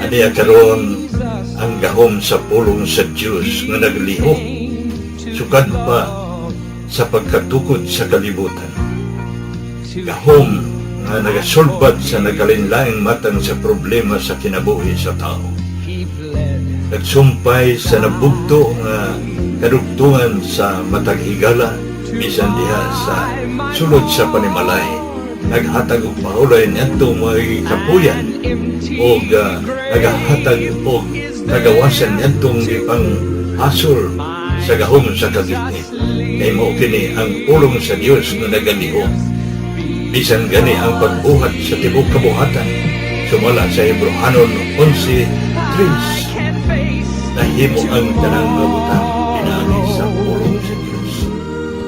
Aniya karon ang gahom sa pulong sa Diyos nga naglihok, sukad pa sa pagkatukod sa kalibutan. Gahom nga nagasulbad sa nagalinlaing matang sa problema sa kinabuhi sa tao. Nagsumpay sa nabugto nga kadugtungan sa matag higala, bisan diha sa sulod sa panimalay. Naghatag og mahulay niyadto mga kapuyan o nagahatag og nagawasan niyadtong ipang hasol sa gahom sa kagitnit. Kay mao kini ang pulong sa Dios nga nagalihok. Bisan gani ang pagbuhat sa tibok kabuhatan, sumala sa Hebrehanon 11:3, nahimo ang tanang mabutang pinaagi sa pulong sa Dios.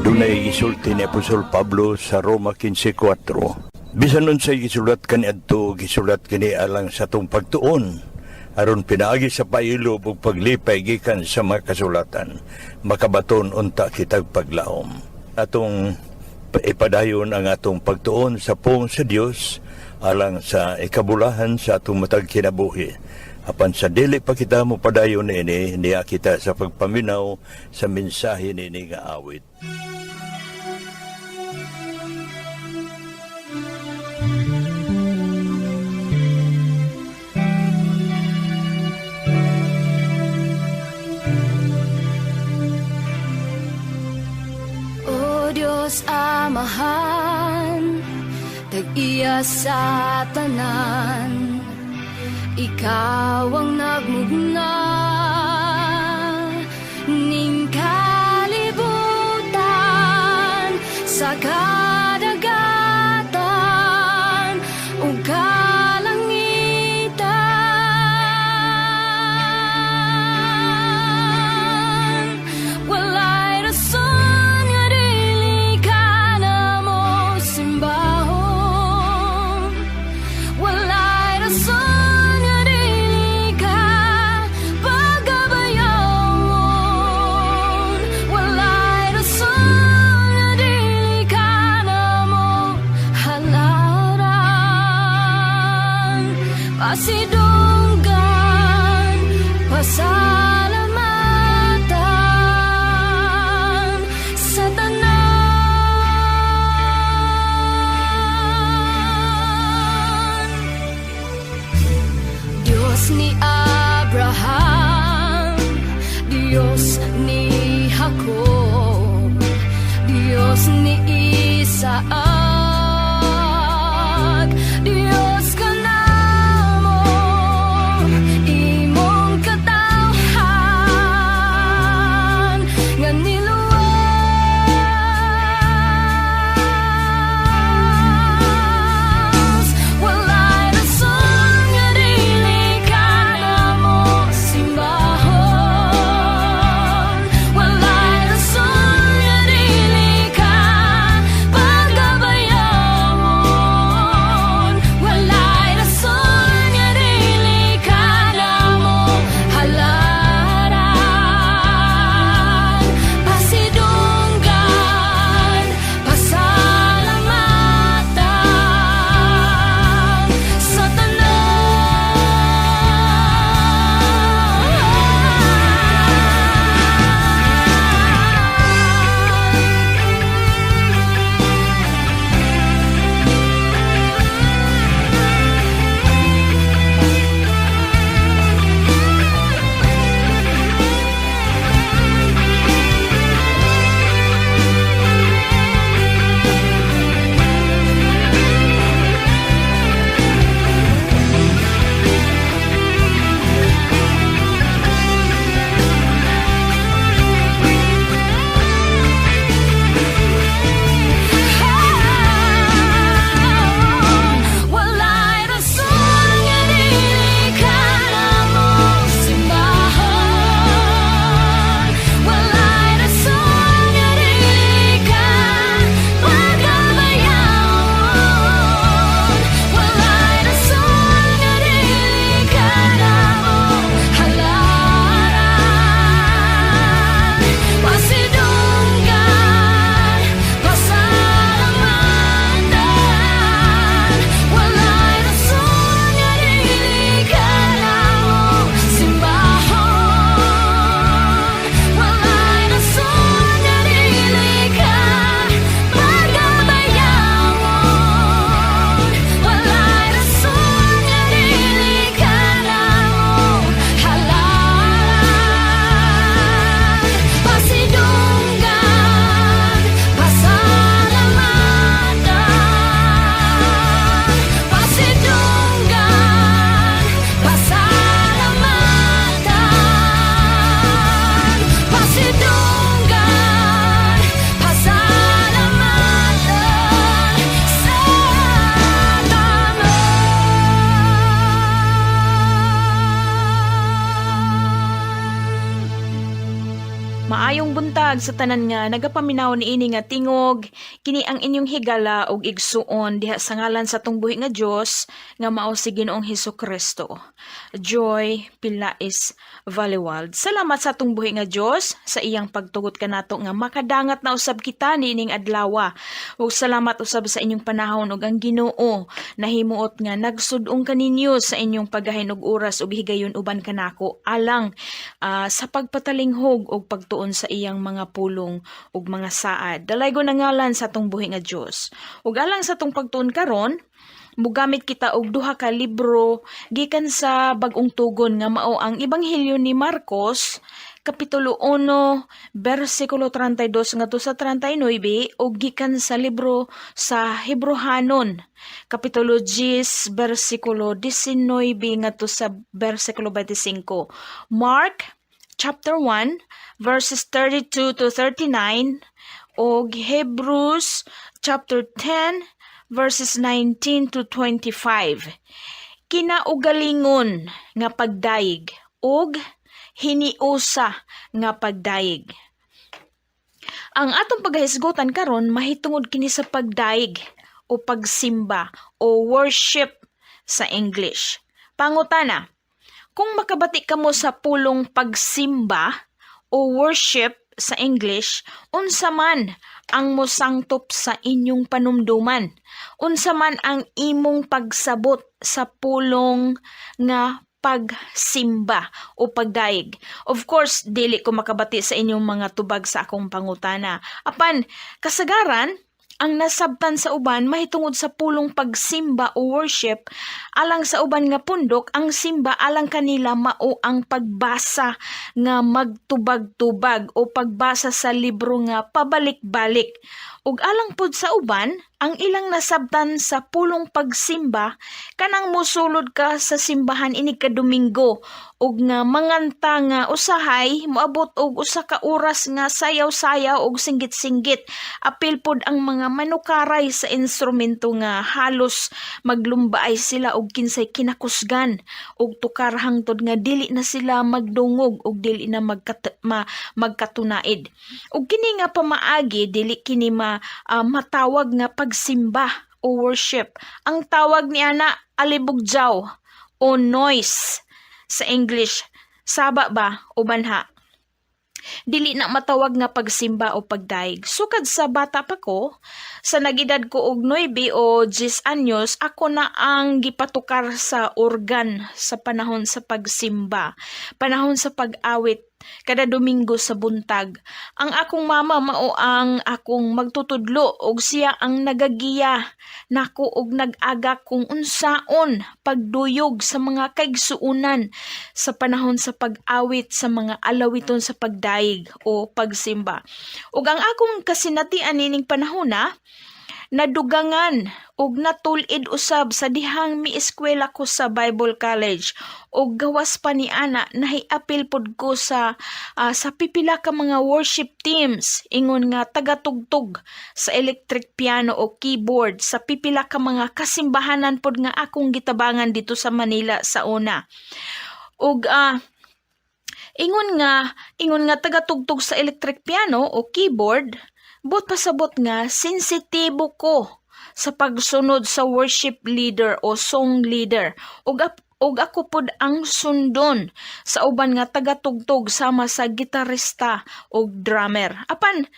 Dunay gisulti ni Apostol Pablo sa Roma 15:4. Bisan nun sa gisulat kaniadto, gisulat kini alang sa tong pagtuon, aron pinaagi sa pailob ug paglipay gikan sa mga kasulatan, makabaton unta kitag paglaom. Atong ipadayon ang atong pagtuon sa pulong sa Dios alang sa ikabulahan sa atong matag kinabuhi. Apan sa dili pa kita mo padayon ini, niya kita sa pagpaminaw sa mensahe nini nga awit. O Diyos Amahan, tag-iya sa tanan, Ikaw ang nagmugna ning kalibutan sa kadagatan ug kalangitan. Walay rason nga dili ka na mo simbahon. Walay rason pasidunggan, pasalamatan sa tanan. Diyos ni Abraham, Diyos ni Jacob, Diyos ni Isaac, Diyos ka na imong katawhan nga niluwas. Walay rason nga dili ka na mo simbahon. Walay rason nga dili ka paggabayan. buntag sa tanan nga nagapaminaw ni ini nga tingog kini ang inyong higala og igsuon diha sa ngalan sa tong buhi nga Dios nga mao si Ginoong Hesukristo. Joy Pilais Valiwald. Salamat sa tong buhi nga Dios sa iyang pagtugot kanato nga makadangat na usab kita nining adlaw. Ug salamat usab sa inyong panahon ug ang Ginoo nahimuot nga nagsud-ong kaninyo sa inyong paggahin og oras ug higayon uban kanako alang sa pagpatalinghog og pagtuon sa iyang mga pulong ug mga saad. Dalaygo na ngalan sa atong buhi nga Dios. Ug alang sa atong pagtuon karon, mugamit kita og duha ka libro gikan sa bag-ong tugon nga mao ang Ebanghelyo ni Marcos kapitulo 1 bersikulo 32 ngadto sa 39 ug gikan sa libro sa Hebrehanon kapitulo 10 bersikulo 19 ngadto sa bersikulo 25. Mark chapter 1 verses 32 to 39 ug Hebrews chapter 10 verses 19 to 25. Kinaugalingon nga pagdaig ug hiniusa nga pagdaig. Ang atong paghisgutan karon mahitungod kini sa pagdaig o pagsimba o worship sa English. Pangutana, kung makabati kamo sa pulong pagsimba o worship sa English, unsa man ang mosangtop sa inyong panumduman? Unsa man ang imong pagsabot sa pulong nga pagsimba o pagdaig? Of course, dili ko makabati sa inyong mga tubag sa akong pangutana. Apan, kasagaran, ang nasabtan sa uban mahitungod sa pulong pagsimba o worship, alang sa uban nga pundok, ang simba alang kanila mao ang pagbasa nga magtubag-tubag o pagbasa sa libro nga pabalik-balik. Ug alang pod sa uban, ang ilang nasabtan sa pulong pagsimba kanang mosulod ka sa simbahan inig ka Domingo ug nga manganta nga usahay moabot og usa ka oras nga sayaw-sayaw ug singgit-singgit. Apil pod ang mga manukaray sa instrumento nga halos maglumbaay sila og kinsay kinakusgan ug tukar hangtod nga dili na sila magdungog ug dili na magkatunaid. Ug kini nga pamaagi dili kini matawag nga pagsimba o worship. Ang tawag ni ana alibugjaw o noise sa English. Saba ba o banha? Dili na matawag nga pagsimba o pagdaig. Sukad sa bata pa ko, sa nagidad ko og 9 o 10 anyos, ako na ang gipatukar sa organ sa panahon sa pagsimba, panahon sa pag-awit, kada Domingo sa buntag. Ang akong mama mao ang akong magtutudlo og siya ang nagagiya nako og nag-aga kung unsaon pagduyog sa mga kaigsuunan sa panahon sa pag-awit sa mga alawiton sa pagdaig o pagsimba. Ug ang akong kasinatian nining panahona nadugangan ug natulid usab sa dihang mieskwela ko sa Bible College ug gawas pa ni ana nahiapil pod ko sa pipila ka mga worship teams ingon nga tagatugtog sa electric piano o keyboard sa pipila ka mga kasimbahanan pod nga akong gitabangan dito sa Manila sa una. Ug ingon nga tagatugtog sa electric piano o keyboard, but pasabot nga sensitibo ko sa pagsunod sa worship leader o song leader ug ako pod ang sundon sa uban nga tagatugtog sama sa gitarista o drummer. Apan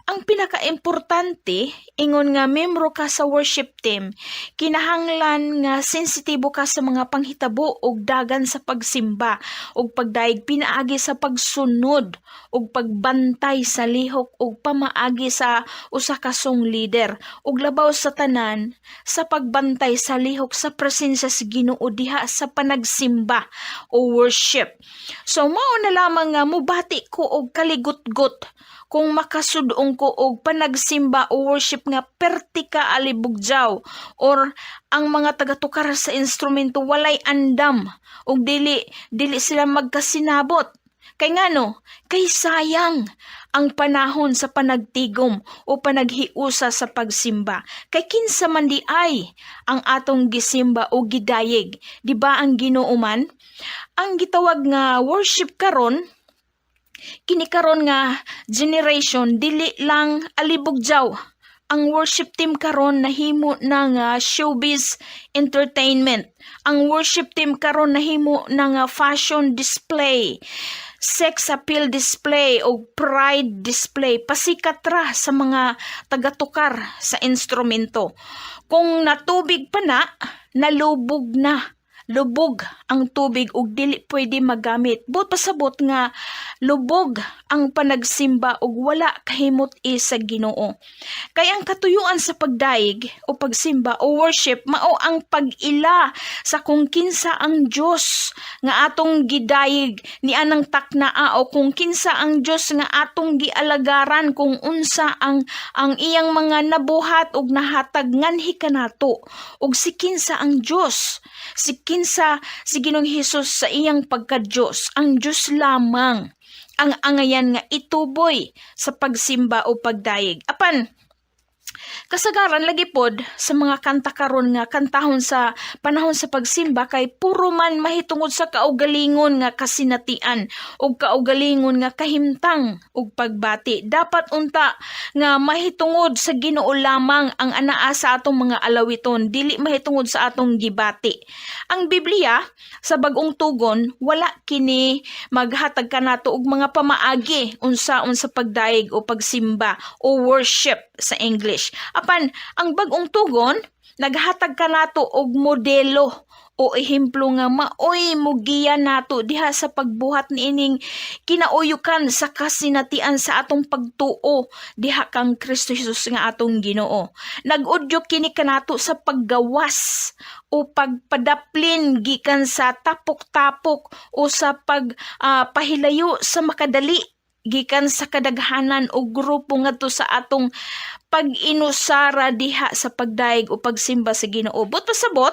ang pinaka-importante, ingon nga membro ka sa worship team, kinahanglan nga sensitibo ka sa mga panghitabo ug dagan sa pagsimba ug pagdaig pinaagi sa pagsunod ug pagbantay sa lihok ug pamaagi sa usa ka song leader ug labaw sa tanan sa pagbantay sa lihok sa presensya sa Ginoo diha sa panagsimba o worship. So mao na lamang nga mubati ko og kaligut-gut kung makasudong ko og panagsimba o worship nga perti ka alibugjaw or ang mga tagatukar sa instrumento walay andam og dili sila magkasinabot. Kay ngano, kay sayang ang panahon sa panagtigom o panaghiusa sa pagsimba. Kay kinsa man di ay ang atong gisimba o gidayeg, di ba ang Ginoo man? Ang gitawag nga worship karon kini karon nga generation dili lang alibugjaw. Ang worship team karon nahimo na nga showbiz entertainment. Ang worship team karon nahimo na nga fashion display, sex appeal display o pride display. Pasikat ra sa mga tagatukar sa instrumento. Kung natubig pa na, nalubog na. Lubog ang tubig ug dili pwede magamit. But pasabot nga lubog ang panagsimba ug wala kahimot sa Ginoo. Kay ang katuyuan sa pagdaig o pagsimba o worship mao ang pag-ila sa kung kinsa ang Dios nga atong gidaig ni anang taknaa o kung kinsa ang Dios nga atong gialagaran, kung unsa ang iyang mga nabuhat ug nahatag nganhi kanato, ug si kinsa ang Dios, si kinsa si Ginoong Hesus sa iyang pagka-Dios. Ang Dios lamang ang angayan nga ituboy sa pagsimba o pagdaig. Apan kasagaran lagi pod sa mga kanta karon nga kantahon sa panahon sa pagsimba kay puro man mahitungod sa kaugalingon nga kasinatian ug kaugalingon nga kahimtang ug pagbati. Dapat unta nga mahitungod sa Ginoo lamang ang anaa sa atong mga alawiton, dili mahitungod sa atong gibati. Ang Biblia sa bag-ong tugon wala kini maghatag kanato og mga pamaagi unsaon sa pagdaig o pagsimba o worship sa English. Apan ang bag-ong tugon naghatag kanato og modelo o ehemplo nga maoy mugiya nato diha sa pagbuhat niining kinauyukan sa kasinatian sa atong pagtuo diha kang Kristo Jesus nga atong Ginoo. Nag-udyo kini kanato sa paggawas o pagpadaplin gikan sa tapok-tapok o sa pahilayo sa makadali gikan sa kadaghanan o grupo ngadto sa atong pag-inusara diha sa pagdaig o pagsimba sa Ginoo. But pasabot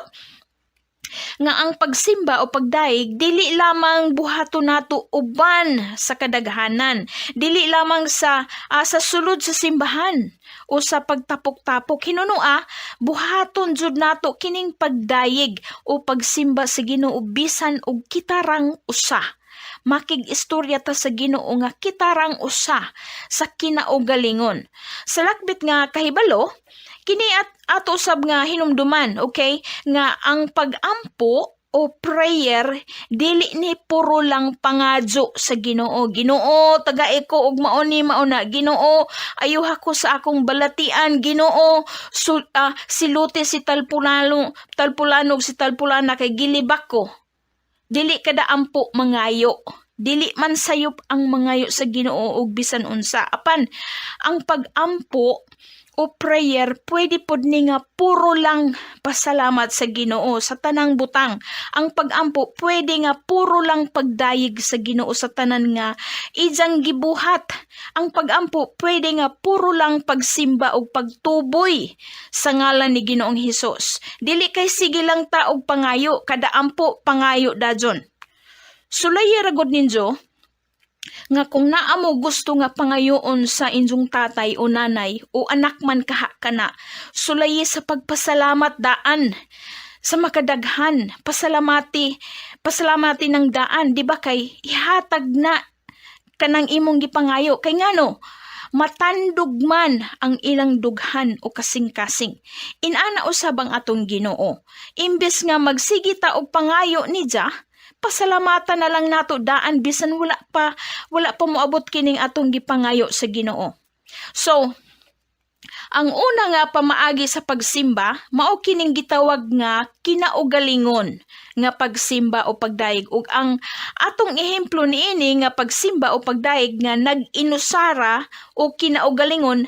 nga ang pagsimba o pagdaig dili lamang buhaton nato uban sa kadaghanan, dili lamang sa sulod sa simbahan o sa pagtapok-tapok. Hinunua buhaton jud nato kining pagdaig o pagsimba sa Ginoo bisan og kitarang usa. Makig-istorya ta sa Ginoo nga kitarang usa sa kinaugalingon. Sa lakbit nga kahibalo, kini ato usab nga hinumduman, okay? Nga ang pag-ampo o prayer dili ni puro lang pangadyo sa Ginoo. Ginoo, tagay ko og mauni mauna. Ginoo, ayuha ko sa akong balatian. Ginoo, siluti si talpulanog si talpulana kay gilibak ko. Dili kada ampo mangayo. Dili man sayop ang mangayo sa Ginoo og bisan unsa. Apan ang pag-ampo o prayer pwede pod ni nga puro lang pasalamat sa Ginoo sa tanang butang. Ang pag-ampo pwede nga puro lang pagdayeg sa Ginoo sa tanan nga ijang gibuhat. Ang pag-ampo pwede nga puro lang pagsimba o pagtuboy sa ngalan ni Ginoong Hesus. Dili kay sige lang ta og pangayo, kada ampo pangayo dajon. Sulay ragod ninyo nga kung naa mo gusto nga pangayoon sa inyong tatay o nanay o anak man kaha kana, sulay sa pagpasalamat daan sa makadaghan, pasalamati ng daan, di ba kay ihatag na kanang imong gipangayo kay ngano matandog man ang ilang dughan o kasing-kasing. Inana usab ang atong Ginoo. Imbes nga magsigita og pangayo ni Dia, pasalamatan na lang nato daan bisan wala pa moabot kining atong gipangayo sa Ginoo. So, ang una nga pamaagi sa pagsimba mao kining gitawag nga kinaugalingon nga pagsimba o pagdaig, ug ang atong ehemplo niini nga pagsimba o pagdaig nga nag-inusara o kinaugalingon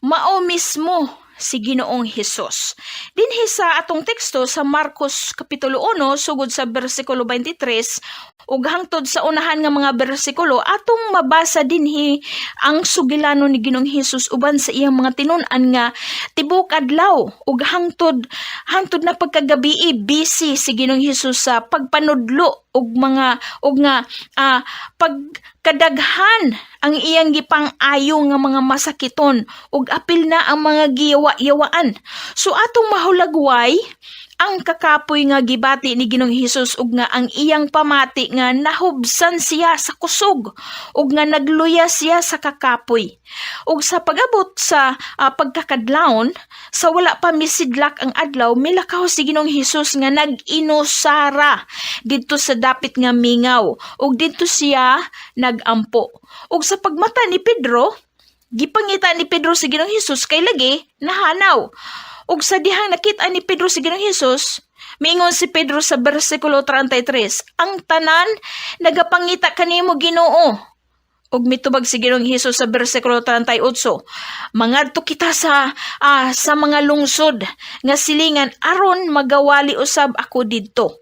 mao mismo si Ginoong Hesus. Dinhi sa atong teksto sa Marcos Kapitulo 1 sugod sa bersikulo 23 ug hangtod sa unahan nga mga bersikulo atong mabasa dinhi ang sugilanon ni Ginoong Hesus uban sa iyang mga tinun-an nga tibok adlaw ug hangtod na pagkagabi busy si Ginoong Hesus sa pagpanudlo ug pagkadaghan ang iyang gipang-ayo nga mga masakiton ug apil na ang mga giyawa-yawaan. So atong mahulagway ang kakapoy nga gibati ni Ginoong Hesus ug nga ang iyang pamati nga nahubsan siya sa kusog ug nga nagluya siya sa kakapoy. Ug sa pag-abot sa pagkakadlawon, sa wala pa misidlak ang adlaw, milakaw si Ginoong Hesus nga nag-inusara didto sa dapit nga mingaw ug didto siya nagampo. Ug sa pagmata ni Pedro, gipangita ni Pedro si Ginoong Hesus kay lagi nahanaw. Ug sa dihang nakita ni Pedro si Ginoong Hesus, miingon si Pedro sa bersikulo 33, ang tanan nagapangita kanimo Ginoo. Ug mitubag si Ginoong Hesus sa bersikulo 38, mangadto kita sa mga lungsod nga silingan aron magawali usab ako didto.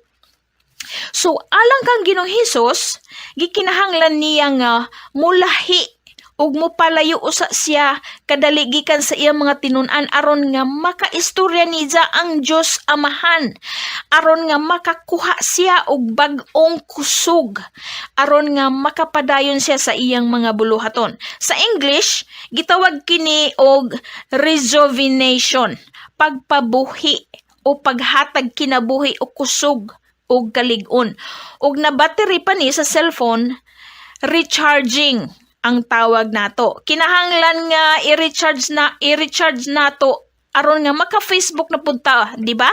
So alang kang Ginoong Hesus, gikinahanglan niya nga mulahi ug mopalayo usa siya kadali gikan sa iyang mga tinun-an aron nga makaistorya niya ang Dios Amahan, aron nga makakuha siya og bag-ong kusog, aron nga makapadayon siya sa iyang mga buluhaton. Sa English, gitawag kini og rejuvenation, pagpabuhi o paghatag kinabuhi o kusog o kalig-on. Ug na battery pa ni sa cellphone, recharging ang tawag nato. Kinahanglan nga i-recharge nato aron nga maka-Facebook na punta, di ba?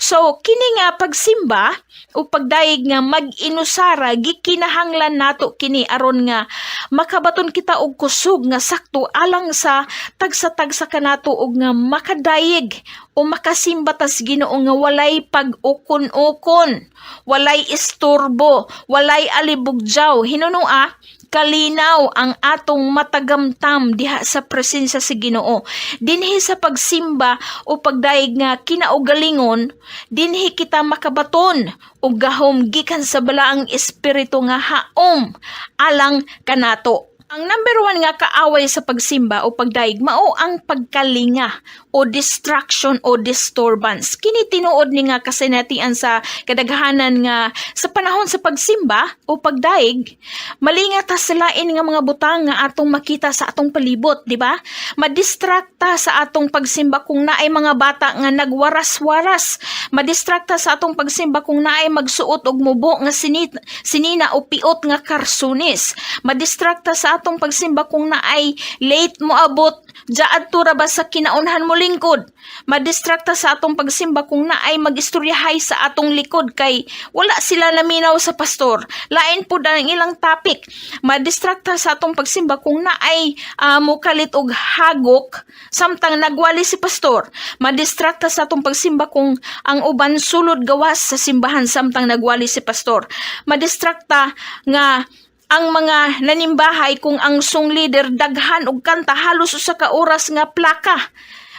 So kini nga pagsimba o pagdaig nga mag-inusara, gikinahanglan nato kini aron nga makabaton kita og kusog nga sakto alang sa tagsa-tagsa kanato og nga makadayig o makasimba tas Ginoo nga walay pag-ukon-ukon, walay istorbo, walay alibugjaw. Hinunua, kalinaw ang atong matagamtam diha sa presensya sa Ginoo. Dinhi sa pagsimba o pagdaig nga kinaugalingon, dinhi kita makabaton og gahom gikan sa balaang espiritu nga haom alang kanato. Ang number 1 nga kaaway sa pagsimba o pagdaig mao ang pagkalinga o distraction o disturbance. Kini tinuod ni nga kasinatian sa kadaghanan nga sa panahon sa pagsimba o pagdaig, malinga ta sa lain nga mga butang nga atong makita sa atong palibot, di ba? Madistrakta sa atong pagsimba kung naay mga bata nga nagwaras-waras. Madistrakta sa atong pagsimba kung naay magsuot og mubo nga sinina o piot nga karsunis. Madistrakta sa atong pagsimba kung naay late mo abot diad tura ba sa kinaunhan mo lingkod. Madistrakta sa atong pagsimba kung naay magistoryahay sa atong likod kay wala sila naminaw sa pastor. Lain po ang ilang topic. Madistrakta sa atong pagsimba kung naay mukalit og hagok samtang nagwali si pastor. Madistrakta sa atong pagsimba kung ang uban sulod gawas sa simbahan samtang nagwali si pastor. Madistrakta nga ang mga nanimbahay kung ang song leader daghan og kanta halos usa ka oras nga plaka.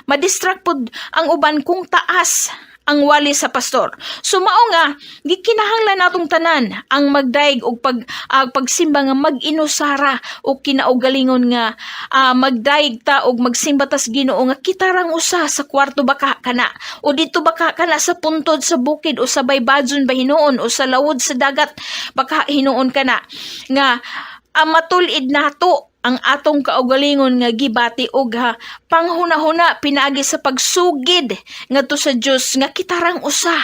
Madistract pod ang uban kung taas ang wali sa pastor. So mao nga gikinahanglan natong tanan ang magdaig og pagsimba nga mag-inusara o kinaugalingon nga magdaig ta og magsimba tas Ginoo nga kita rang usa sa kwarto baka kana o dito baka kana sa puntod sa bukid o sa baybadson ba hinuon o sa lawod sa dagat baka hinuon kana nga matulid nato ang atong kaugalingon nga gibati og panghuna-huna pinaagi sa pagsugid ngadto sa Dios nga kitarang usa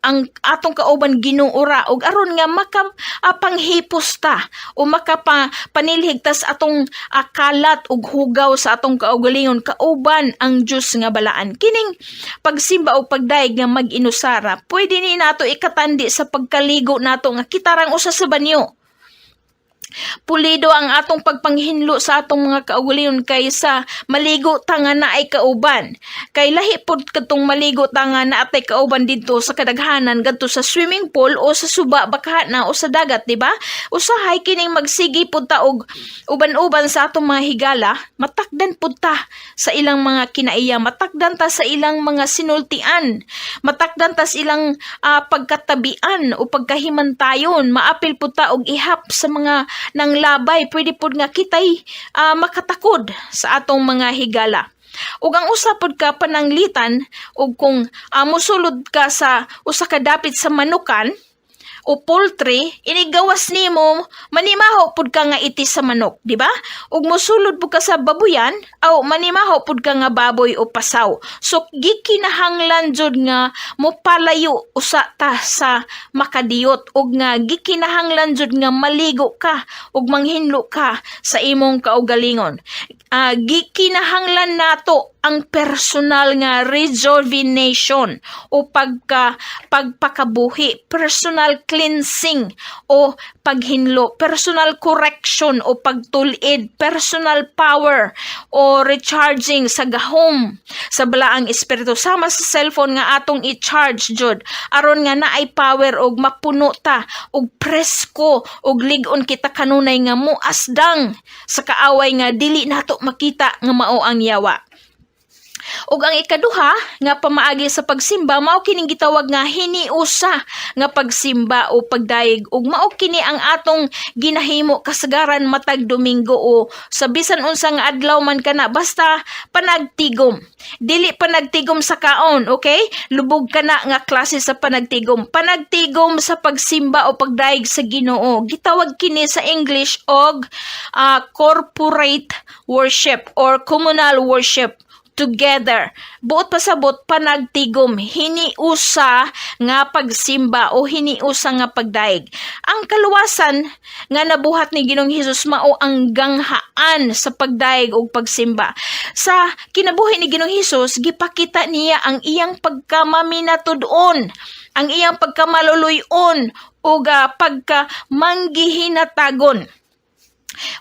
ang atong kauban ginuura og aron nga makapanghipos ta o makapanilhig tas atong kalat ug hugaw sa atong kaugalingon kauban ang Dios nga balaan. Kining pagsimba o pagdaig nga mag-inusara, pwede ni nato ikatandi sa pagkaligo nato nga kitarang usa sa banyo. Pulido ang atong pagpanghinlo sa atong mga kaugalingon kaysa maligo ta nga naay kauban. Kay lahi pod katong maligo ta nga naatay kauban didto sa kadaghanan gadto sa swimming pool o sa suba baka na o sa dagat, di ba? Usahay kining magsigi pod ta og uban-uban sa atong mga higala, matakdan pod ta sa ilang mga kinaiya, matakdan ta sa ilang mga sinultian, matakdan ta sa ilang pagkatabian o pagkahimantayon, maapil pod ta og ihap sa mga nang labay, pwede pod nga kitay makatakod sa atong mga higala. Ug ang usa pod ka pananglitan ug kung mosulod ka sa usa ka dapit sa manukan o poultry, inigawas nimo, manimaho pud ka nga iti sa manok, di ba? Ug mosulod pud ka sa baboyan, aw manimaho pud ka nga baboy o pasaw. So gikinahanglan jud nga mopalayo usa ta sa makadiyot ug nga gikinahanglan jud nga maligo ka ug manghinlo ka sa imong kaugalingon. Gikinahanglan nato ang personal nga rejuvenation o pagpakabuhi, personal cleansing o paghinlo, personal correction o pagtulid, personal power o recharging sa gahom sa balaang espiritu. Sama sa cellphone nga atong i-charge jud aron nga naay power og mapuno ta og presko og lig-on kita kanunay nga muasdang sa kaaway nga dili nato makita nga mao ang yawa. Ug ang ikaduha nga pamaagi sa pagsimba mao kining gitawag nga hiniusa nga pagsimba o pagdaig ug mao kini ang atong ginahimo kasagaran matag Domingo o sa bisan unsa nga adlaw man kana basta panagtigom. Dili panagtigom sa kaon, okay? Lubog kana nga klase sa panagtigom. Panagtigom sa pagsimba o pagdaig sa Ginoo. Gitawag kini sa English og corporate worship or communal worship. Together. Buot pasabot panagtigom, hiniusa nga pagsimba o hiniusa nga pagdaig. Ang kaluwasan nga nabuhat ni Ginoong Hesus mao ang ganghaan sa pagdaig o pagsimba. Sa kinabuhi ni Ginoong Hesus, gipakita niya ang iyang pagkamaminatud-on, ang iyang pagkamaluluy-on o pagkamanggihinatagon.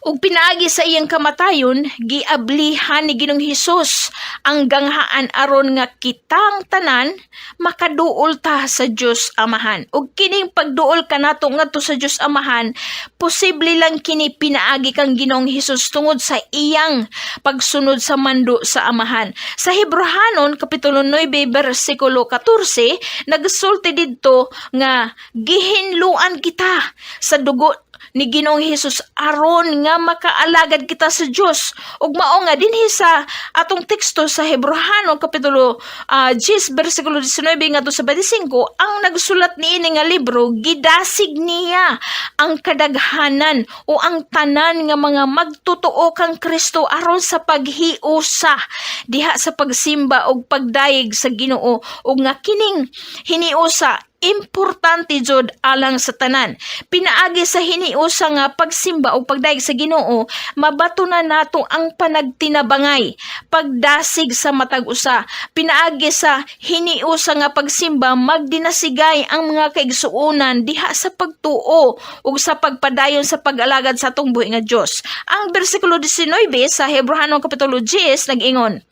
Ug pinaagi sa iyang kamatayon, giablihan ni Ginoong Hesus ang ganghaan aron nga kitang tanan makaduol ta sa Dios Amahan. Ug kining pagduol kanato ngadto sa Dios Amahan, posible lang kini pinaagi kang Ginoong Hesus tungod sa iyang pagsunod sa mando sa Amahan. Sa Hebrehanon kapitulo 9 bersikulo 14, nagsulti didto nga gihinluan kita sa dugo ni Ginoong Hesus aron nga makaalagad kita sa Dios. Ug mao nga dinhi sa atong teksto sa Hebrehanon kapitulo 10 bersikulo 19 ngadto sa 25, ang nagsulat niini nga libro gidasig niya ang kadaghanan o ang tanan nga mga magtotoo kang Kristo aron sa paghiusa diha sa pagsimba og pagdayeg sa Ginoo ug nga kining hiniusa importante jud alang sa tanan. Pinaagi sa hiniusa nga pagsimba o pagdaig sa Ginoo, mabato na nato ang panagtinabangay, pagdasig sa matag usa. Pinaagi sa hiniusa nga pagsimba, magdinasigay ang mga kaigsuonan diha sa pagtuo ug sa pagpadayon sa pag-alagad sa atong buhi nga Dios. Ang bersikulo 19 sa Hebrehanon kapitulo 10 nag-ingon,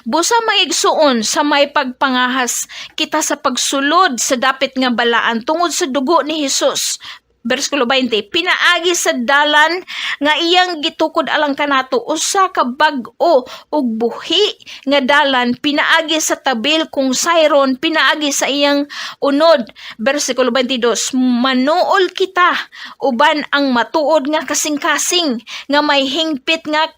busa maigsuon sa may pagpangahas kita sa pagsulod sa dapit nga balaan tungod sa dugo ni Hesus. Bersikulo 20, pinaagi sa dalan nga iyang gitukod alang kanato usa ka bag-o ug buhi nga dalan pinaagi sa tabil kung sayron pinaagi sa iyang unod. Bersikulo 22, manuol kita uban ang matuod nga kasing-kasing nga may hingpit nga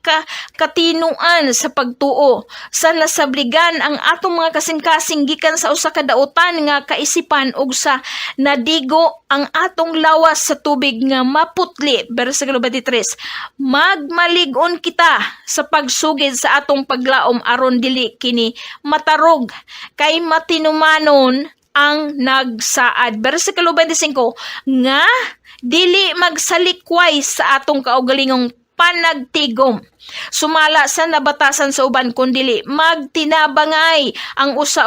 katinuan sa pagtuo. Sa nasabligan ang atong mga kasing-kasing gikan sa usa ka dautan nga kaisipan ug sa nadigo ang atong lawas sa tubig nga maputli. Bersikulo 23, magmaligon kita sa pagsugid sa atong paglaom aron dili kini matarog kay matinumanon ang nagsaad. Bersikulo 25, nga dili magsalikway sa atong kaugalingong panagtigom sumala sa nabatasan sa uban kundili magtinabangay ang usa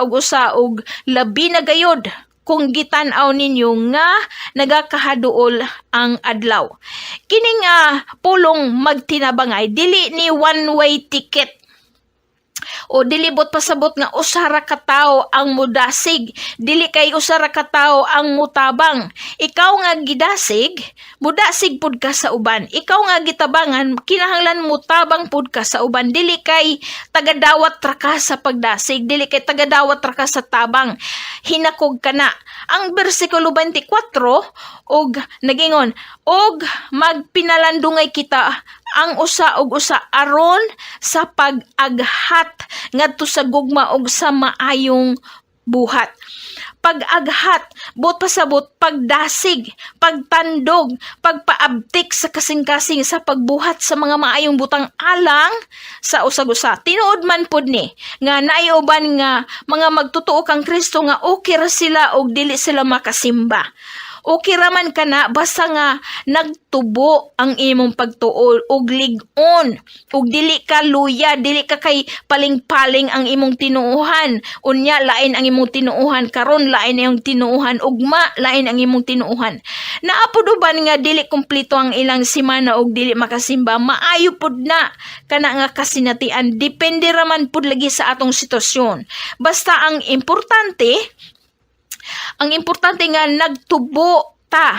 ug labi na gayod kung gitan-aw ninyo nga nagakahaduol ang adlaw. Kining pulong magtinabangay dili ni one-way ticket o dilibot pasabot nga usara ka tawo ang mudasig, dili kay usara ka tawo ang mutabang. Ikaw nga gidasig, mudasig pud ka sa uban. Ikaw nga gitabangan, kinahanglan mutabang pud ka sa uban. Dili kay tagadawat ra ka sa pagdasig, dili kay tagadawat ra ka sa tabang. Hinakog ka na. Ang bersikulo 24 og nagingon, og magpinalandungay kita ang usa ug usa aron sa pag-aghat ngadto sa gugma og sa maayong pagbuhat, pag-aghat, bot pasabot, pagdasig, pagtandog, pagpaabtik sa kasing-kasing sa pagbuhat sa mga maayong butang alang sa usag-usa. Tinuod man pud ni nga naayuban nga mga magtutuo kang Kristo nga okay ra sila og dili sila makasimba. Okay raman ka na basta nga nagtubo ang imong pagtuo og lig-on og dili ka luya, dili ka kay paling-paling ang imong tinuuhan. Unya lain ang imong tinuuhan karon, lain ang tinuuhan ugma, lain ang imong tinuuhan. Naapod uban nga dili kumpleto ang ilang semana og dili makasimba, maayo pud na kana nga kasinatian. Depende raman pud lagi sa atong sitwasyon. Basta ang importante nga nagtubo ta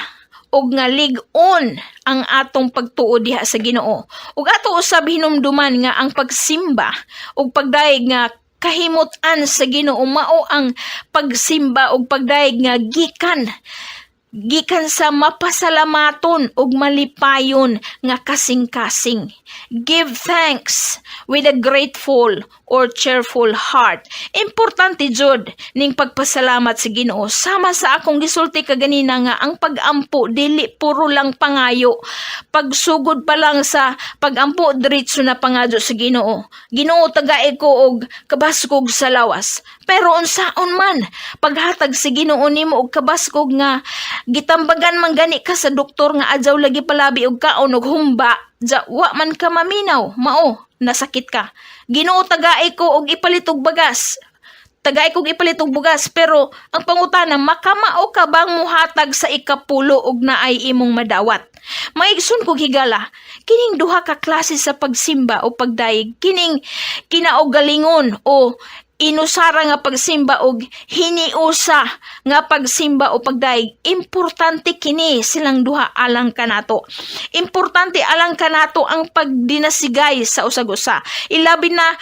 og nga lig-on ang atong pagtuo diha sa Ginoo. Ug ato usab hinumduman nga ang pagsimba ug pagdaig nga kahimot-an sa Ginoo mao ang pagsimba ug pagdaig nga gikan sa mapasalamaton ug malipayon nga kasing-kasing. Give thanks with a grateful or cheerful heart. Importante jud ning pagpasalamat sa Ginoo. Sama sa akong gisulti kaganina nga ang pag-ampo dili puro lang pangayo. Pagsugod pa lang sa pag-ampo diretso na pangadyo sa Ginoo. Ginoo tagaig ko og kabaskog sa lawas. Pero unsaon man paghatag sa Ginoo nimo og kabaskog nga gitambagan man gani ka sa doktor nga adjaw lagi palabi og kaon og humba, wa man ka maminaw, mao nasakit ka. Ginoo tagaay ko og ipalit og bagas. Tagay kog ipalit og bugas, pero ang pangutana makamao ka bang muhatag sa ikapulo og naay imong madawat? Maigsun kog higala, kining duha ka klase sa pagsimba o pagdaig, kining kinaugalingon o inusara nga pagsimba og hiniusa nga pagsimba o pagdaig. Importante kini silang duha alang kanato. Importante alang kanato ang pagdinasigay sa usag-usa. Ilabi na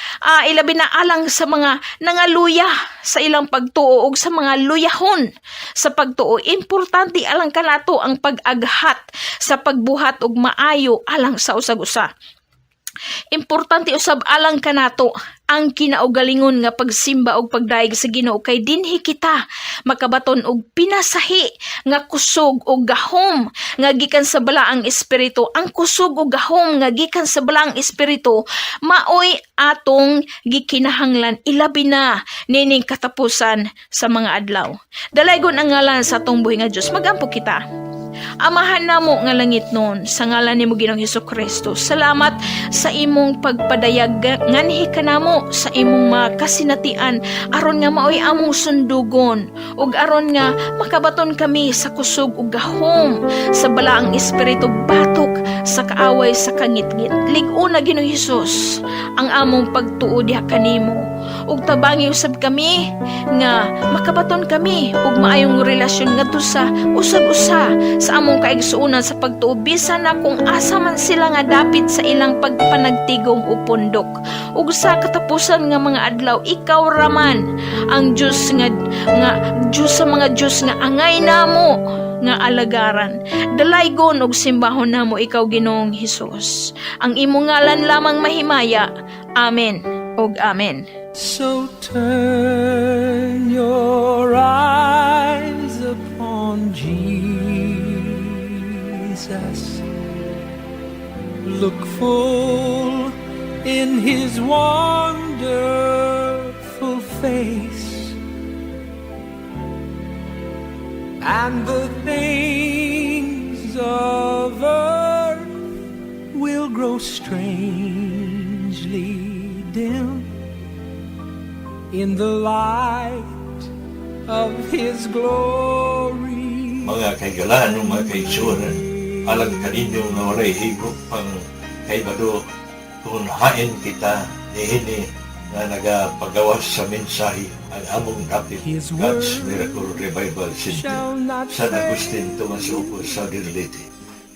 alang sa mga nangaluya sa ilang pagtuo ug sa mga luyahon sa pagtuo. Importante alang kanato ang pag-aghat sa pagbuhat og maayo alang sa usag-usa. Importante usab alang kanato ang kinaugalingon nga pagsimba og pagdaig sa Ginoo kay dinhi kita makabaton og pinasahi nga kusog og gahom nga gikan sa balaang espiritu. Ang kusog og gahom nga gikan sa balaang espiritu maoy atong gikinahanglan ilabi na nining katapusan sa mga adlaw. Dalaygon ang ngalan sa atong buhi nga Dios. Magampo kita. Amahan namo nga langit nun, sa ngalan ni mo Ginoong Hesukristo. Salamat sa imong pagpadayag nganhi kanamo sa imong mga kasinatian aron nga maoy among sundugon ug aron nga makabaton kami sa kusog ug gahom sa balaang espiritu batok sa kaaway sa kangitngit. Lig-on na Ginoong Hesus ang among pagtuo diha kanimo ug tabangi usab kami nga makabaton kami ug maayong relasyon ngadto sa usag-usa sa among kaigsuonan sa pagtuo bisan na kung asa man sila nga dapit sa ilang pagpanagtigom o pundok. Ug sa katapusan nga mga adlaw ikaw raman ang Dios nga Dios sa mga Dios nga angay namo nga alagaran. Dalaygon og simbahon namo ikaw Ginoong Hesus. Ang imong ngalan lamang mahimaya. Amen og amen. So turn your eyes upon Jesus. Look full in His wonderful face, and the things of earth will grow strangely dim in the light of His glory. Mga kaigalaan ng mga kaigsuonan, alang kaninyo nga walay higop pang kaibado kung hain kita nihini nga nagapagawas sa mensahe ang among dapit God's Miracle Revival Center San Agustin Tomas Opo sa Dirlite.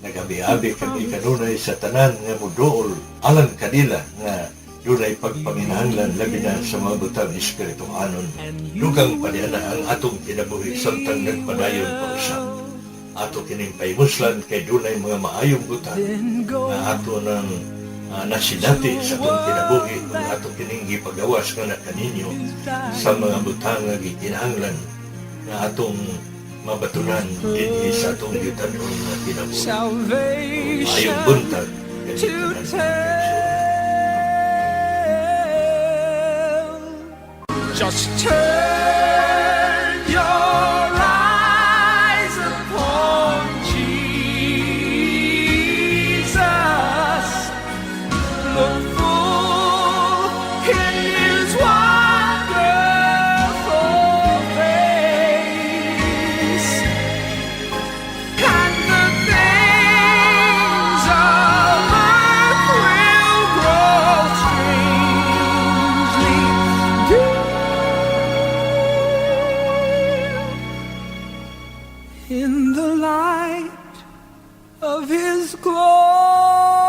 Nagabi-abi kami kanunay sa tanan nga mudool alang kanila nga dunay pagpanginahanglan labi na sa mga butang espiritu anon. Dugang paniana ang atong kinabuhi samtang nagpadayon pa usap. Ato kining paimuslan kay dunay mga maayong butang nga ato ng nasinati sa itong kinabuhi kung ato kining gipagawas nga na kaninyo sa mga butang nga gikinahanglan nga atong mabatunan dinhi sa atong gitanon nga kinabuhi. Ayong salvation buntag to tell. Just turn your eyes upon Jesus. Look full in His wonderful face, and the things of earth will grow strangely dim in the light of His glory.